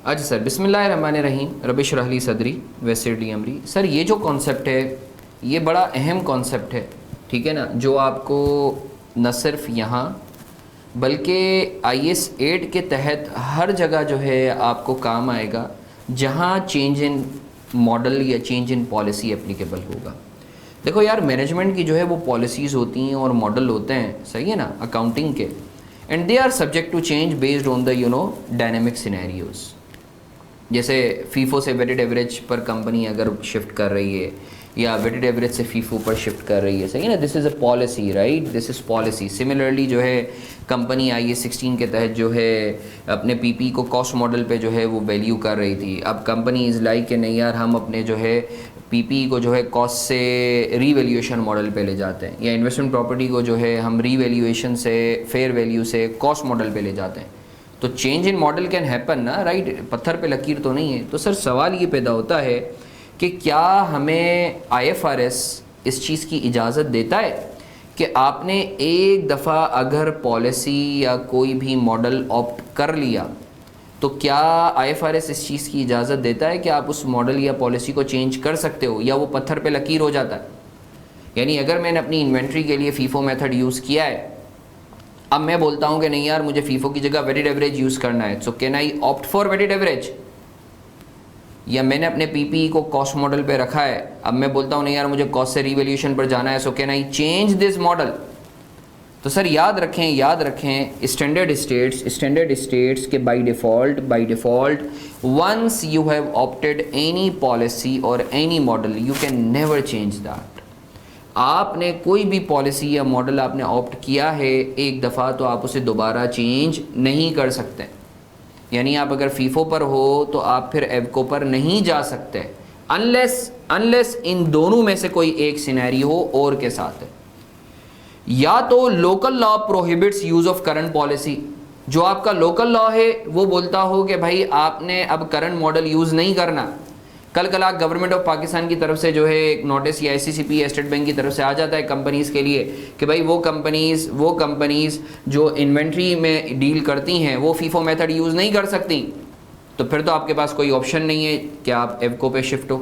अच्छा सर, बिस्मिल्लाहिर्रहमानिर्रहीम, रब्बि इश्रह ली सदरी वयस्सिर ली अमरी। सर ये जो कॉन्सेप्ट है ये बड़ा अहम कॉन्सेप्ट है, ठीक है ना, जो आपको न सिर्फ यहाँ बल्कि IS 8 के तहत हर जगह जो है आपको काम आएगा जहाँ चेंज इन मॉडल या चेंज इन पॉलिसी एप्लीकेबल होगा। देखो यार, मैनेजमेंट की जो है वो पॉलिसीज़ होती हैं और मॉडल होते हैं, सही है ना, अकाउंटिंग के, and they are subject to change based on the dynamic scenarios. जैसे फीफो से वेटेड एवरेज पर कंपनी अगर शिफ्ट कर रही है या वेटेड एवरेज से फीफो पर शिफ्ट कर रही है, सही है ना, this is a policy, right, this is policy. Similarly जो है कंपनी IS 16 के तहत जो है अपने PP को कॉस्ट मॉडल पे जो है वो वैल्यू कर रही थी। अब कंपनी इज़ लाइक कि नहीं यार, हम अपने जो है PP को जो है कॉस्ट से रीवैल्यूएशन मॉडल पे ले जाते हैं, या इन्वेस्टमेंट प्रॉपर्टी को जो है हम रीवैल्यूएशन से फेयर वैल्यू से कॉस्ट मॉडल पे ले जाते हैं। तो change in model can happen ना, राइट, पत्थर पे लकीर तो नहीं है। तो सर सवाल ये पैदा होता है कि क्या हमें IFRS इस चीज़ की इजाज़त देता है कि आपने एक दफ़ा अगर पॉलिसी या कोई भी मॉडल ऑप्ट कर लिया तो क्या IFRS इस चीज़ की इजाज़त देता है कि आप उस मॉडल या पॉलिसी को चेंज कर सकते हो, या वो पत्थर पे लकीर हो जाता है? यानी अगर मैंने अपनी इन्वेंट्री के लिए फीफो मेथड यूज़ किया है, अब मैं बोलता हूँ कि नहीं यार मुझे फीफो की जगह वेटेड एवरेज यूज़ करना है, so can I opt for weighted average? या मैंने अपने PP को कॉस्ट मॉडल पे रखा है, अब मैं बोलता हूँ नहीं यार मुझे कॉस्ट से रिवैल्यूएशन पर जाना है, so can I change this model? तो सर याद रखें स्टैंडर्ड स्टेट्स के by default once you have opted any policy और any model you can never change that. आपने कोई भी पॉलिसी या मॉडल आपने ऑप्ट किया है एक दफ़ा, तो आप उसे दोबारा चेंज नहीं कर सकते। यानी आप अगर फीफो पर हो तो आप फिर एवको पर नहीं जा सकते अनलेस इन दोनों में से कोई एक सिनेरियो हो और के साथ है। या तो local law prohibits use of current policy, जो आपका लोकल लॉ है वो बोलता हो कि भाई आपने अब करंट मॉडल यूज़ नहीं करना। कल गवर्नमेंट ऑफ पाकिस्तान की तरफ से जो है एक नोटिस या SCCP या स्टेट बैंक की तरफ से आ जाता है कंपनीज़ के लिए कि भाई वो कंपनीज़ जो इन्वेंट्री में डील करती हैं वो फीफो मेथड यूज़ नहीं कर सकती। तो फिर तो आपके पास कोई ऑप्शन नहीं है कि आप एवको पे शिफ्ट हो।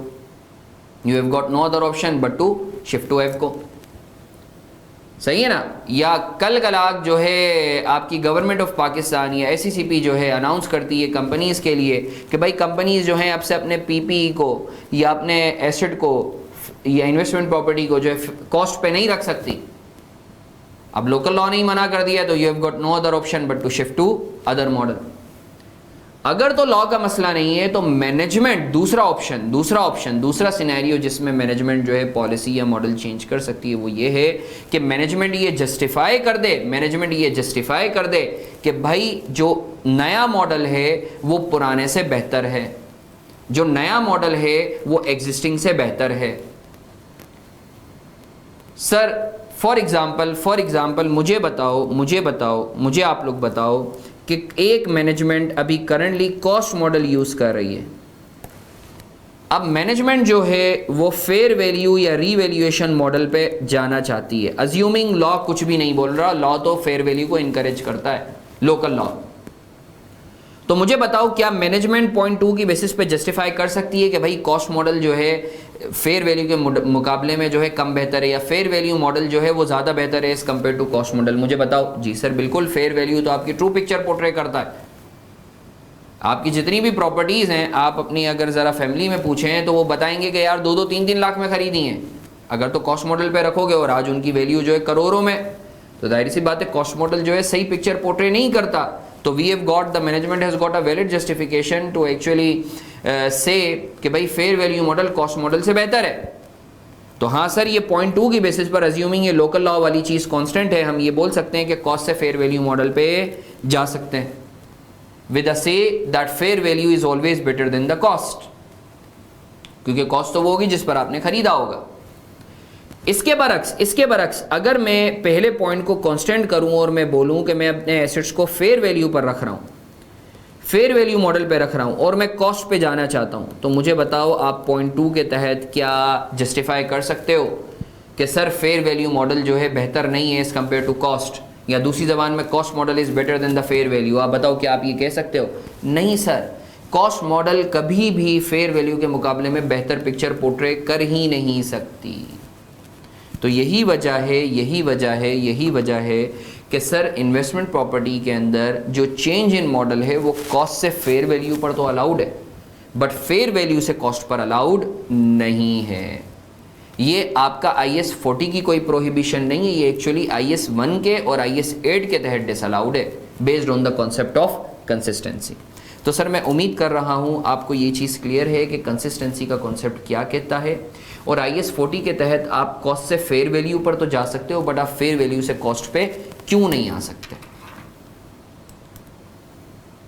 You have got no other option but to shift to AVCO, सही है ना। या कल जो है आपकी गवर्नमेंट ऑफ पाकिस्तान या SCCP जो है अनाउंस करती है कंपनीज़ के लिए कि भाई कंपनीज़ जो हैं अब से अपने PP को या अपने एसेट को या इन्वेस्टमेंट प्रॉपर्टी को जो है कॉस्ट पे नहीं रख सकती। अब लोकल लॉ नहीं मना कर दिया तो you have got no other option but to shift to other model. अगर तो लॉ का मसला नहीं है तो मैनेजमेंट दूसरा सिनेरियो जिसमें मैनेजमेंट जो है पॉलिसी या मॉडल चेंज कर सकती है वो ये है कि मैनेजमेंट ये जस्टिफाई कर दे कि भाई जो नया मॉडल है वो पुराने से बेहतर है, जो नया मॉडल है वो एग्जिस्टिंग से बेहतर है। सर फॉर एग्जाम्पल मुझे आप लोग बताओ कि एक मैनेजमेंट अभी करंटली कॉस्ट मॉडल यूज़ कर रही है। अब मैनेजमेंट जो है वो फेयर वैल्यू या रीवैल्यूएशन मॉडल पे जाना चाहती है, अज्यूमिंग लॉ कुछ भी नहीं बोल रहा, लॉ तो फेयर वैल्यू को इनकरेज करता है, लोकल लॉ। तो मुझे बताओ क्या मैनेजमेंट पॉइंट 2 की बेसिस पे जस्टिफाई कर सकती है कि भाई कॉस्ट मॉडल जो है फेयर वैल्यू के मुकाबले में जो है कम बेहतर है, या फेयर वैल्यू मॉडल जो है वो ज़्यादा बेहतर है as compared to cost model? मुझे बताओ। जी सर बिल्कुल, फेयर वैल्यू तो आपकी ट्रू पिक्चर पोर्ट्रे करता है। आपकी जितनी भी प्रॉपर्टीज़ हैं आप अपनी अगर ज़रा फैमिली में पूछें तो वो बताएंगे कि यार 2-2, 3-3 लाख में ख़रीदी हैं। अगर तो कॉस्ट मॉडल पे रखोगे और आज उनकी वैल्यू जो है करोड़ों में, तो जाहिर सी बात है कॉस्ट मॉडल जो है सही पिक्चर पोर्ट्रे नहीं करता। तो the management has got a valid justification to actually say कि भाई fair value model cost model से बेहतर है। तो हाँ सर, ये पॉइंट 2 की बेसिस पर अज्यूमिंग ये लोकल लॉ वाली चीज़ कांस्टेंट है, हम ये बोल सकते हैं कि कॉस्ट से फेयर वैल्यू मॉडल पे जा सकते हैं with a say that fair value is always better than the cost, क्योंकि कॉस्ट तो वो होगी जिस पर आपने खरीदा होगा। इसके बरक्स अगर मैं पहले पॉइंट को कांस्टेंट करूं और मैं बोलूं कि मैं अपने एसेट्स को फेयर वैल्यू पर रख रहा हूं, फेयर वैल्यू मॉडल पे रख रहा हूं और मैं कॉस्ट पे जाना चाहता हूं, तो मुझे बताओ आप पॉइंट 2 के तहत क्या जस्टिफाई कर सकते हो कि सर फेयर वैल्यू मॉडल जो है बेहतर नहीं है एज़ कम्पेयर टू कॉस्ट, या दूसरी ज़बान में cost model is better than the fair value? आप बताओ क्या आप ये कह सकते हो? नहीं सर, कॉस्ट मॉडल कभी भी फेयर वैल्यू के मुकाबले में बेहतर पिक्चर पोर्ट्रे कर ही नहीं सकती। तो यही वजह है कि सर इन्वेस्टमेंट प्रॉपर्टी के अंदर जो चेंज इन मॉडल है वो कॉस्ट से फेयर वैल्यू पर तो अलाउड है, बट फेयर वैल्यू से कॉस्ट पर अलाउड नहीं है। ये आपका IS 40 की कोई प्रोहिबिशन नहीं है, ये एक्चुअली IS 1 के और IS 8 के तहत डिसअलाउड है based on the concept of consistency. तो सर मैं उम्मीद कर रहा हूँ आपको ये चीज़ क्लियर है कि कंसिस्टेंसी का कॉन्सेप्ट क्या कहता है, और IS 40 के तहत आप कॉस्ट से फेयर वैल्यू पर तो जा सकते हो, बट आप फेयर वैल्यू से कॉस्ट पे क्यों नहीं आ सकते।